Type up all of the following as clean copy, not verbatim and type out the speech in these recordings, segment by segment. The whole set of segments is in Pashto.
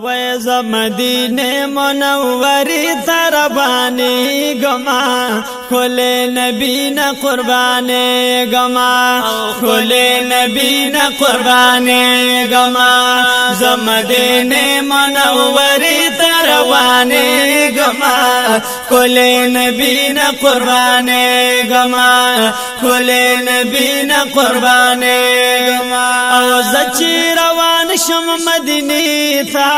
ویز مدینه منوری تربانی گما کل نبی نا قربانی گما کل نبی نا قربانی گما زمدینه منوری تربانی گما کل نبی نا قربانی گما کل نبی نا قربانی گما او زچی روان شم مدینی تا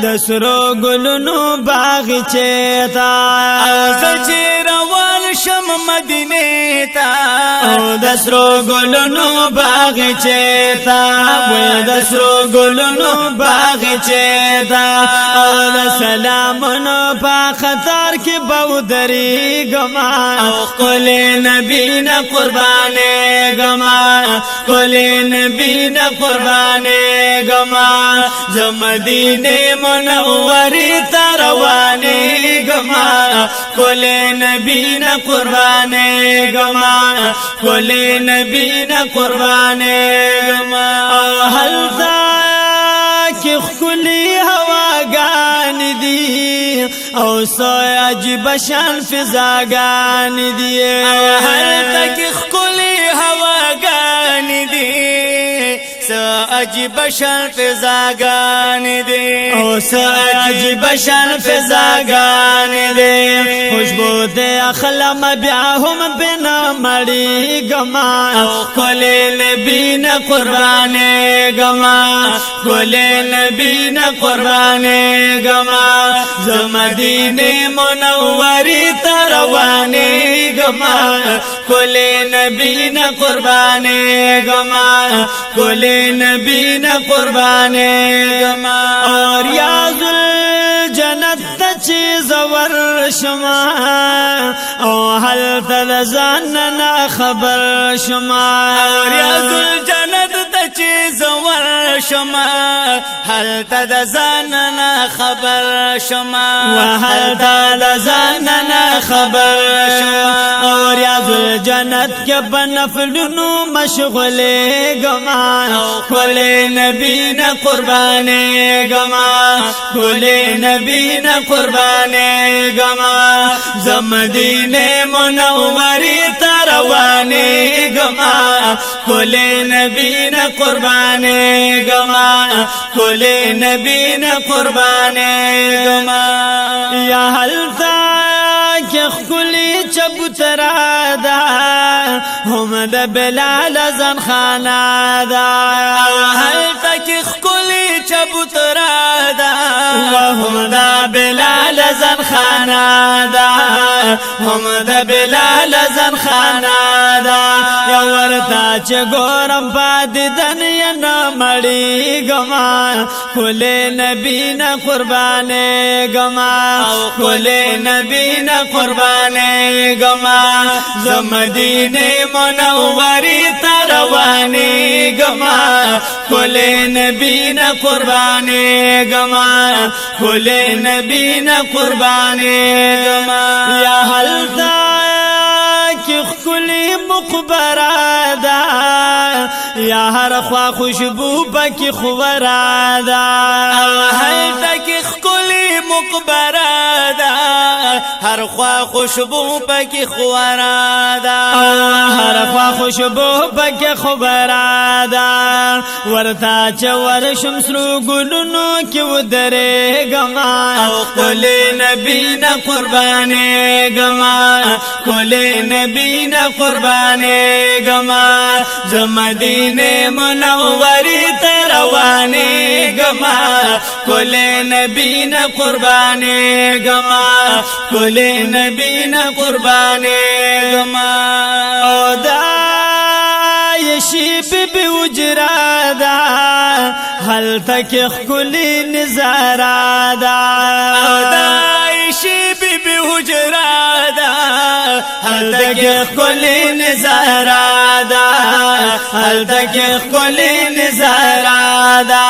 دسرو گلونو باغچه تا زچی روان شم مدینی تا دسرو گلونو باغچه تا دسرو گلونو باغچه تا سلامونو پا خطر کی بودری گما کل نبی نا قربانی گما کل نبی نا قربانی گما زمدینه منوری تروانی گما کل نبی نا قربانی گما کل نبی نا قربانی گما هلتا کی خلی هواگان دی او سوی عجب شان فضاگان دی هلتا کی خلی هواگان دی عجب شان فضاگان دی او عجب شان فضاگان دی خوشبو دے اخلم بیاهم بنا مڑی گما کل نبی نا قربانی گما کل نبی نا قربانی گما زمدینه منوری تروانی گما کل نبی نا قربانی گما کل نبی نا قربانی گما اور یاز الجنت چیز ور شما او حل تلزان نا خبر شما اور یاز الجنت چیز ور شما حل تلزان نا خبر شما وحل تلزان نا خبر شما اور یاز الجنت کے بنفلنو مشغول گما کل نبی نا قربانی گما کل نبی نا قربانی گما زمدینه منوری تروانی گما کل نبی نا قربانی گما کل نبی نا قربانی گما یا حلتا کہ خلی چبوترا دا هم دا بلال زن خانا دا حلتا کہ خلی چبوترا دا وهم دا بلال زن خانا دا هم دا بلال زن خانا دا یا ورتا چه گورم پاد دنیا نمڑی گما کل نبی نا قربانی گما کل نبی نا قربانی گما زمدینه منوری تروانی گما کل نبی نا قربانی گما کل نبی نا قربانی گما یا حلتا کی خلی مقبرا دا یا ہر خوا خوشبو پکی خورا دا حلتا کی خلی مقبرا دا ہر خوا خوشبو پکی خورا دا ہر خوا خوشبو پکی خورا دا ورتا چور شمسرو گلونو کیو درے گما کل نبی نا قربانی گما کل نبی نا قربانی گما زمدینه منوری تروانی گما کل نبی نا قربانی گما کل نبی نا قربانی گما او دا یشی بی وجرا دا حل تک خلی نظارا دا او دا یشی بی وجرا دا حل تک خلی نظارا دا حل تک خلی نظارا دا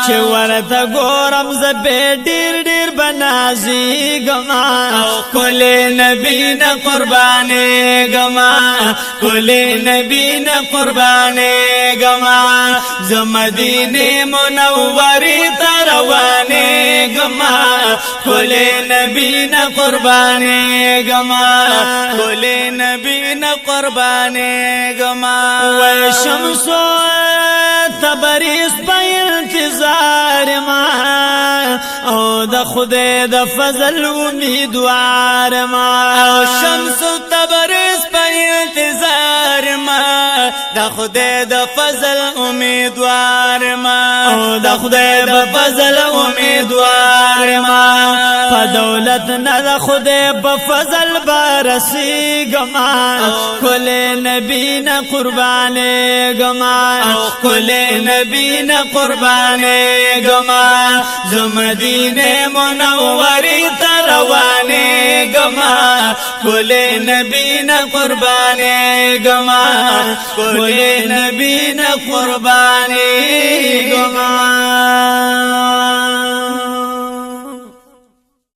چه ورطا گورم زبی دیر دیر بنازی گما کل نبی نا قربانی گما کل نبی نا قربانی گما زمدینه منوری تروانی گما کلی نبی نا قربانی گما کلی نبی نا قربانی گما و شمسو تبریز پا انتظار ما او د خدای د فضل امیدوار ما او شمس تبریز پا انتظار ما دا خدای د فضل امیدوار ما او د خدای د فضل امیدوار ما په دولت نه د خدای په فضل برسی گما کل نبی نه قربانی گما کل نبی نه قربانی گما زمدینه منوری تروانی گما کل نبی نه قربانی گما کل نبی نه قربانی گما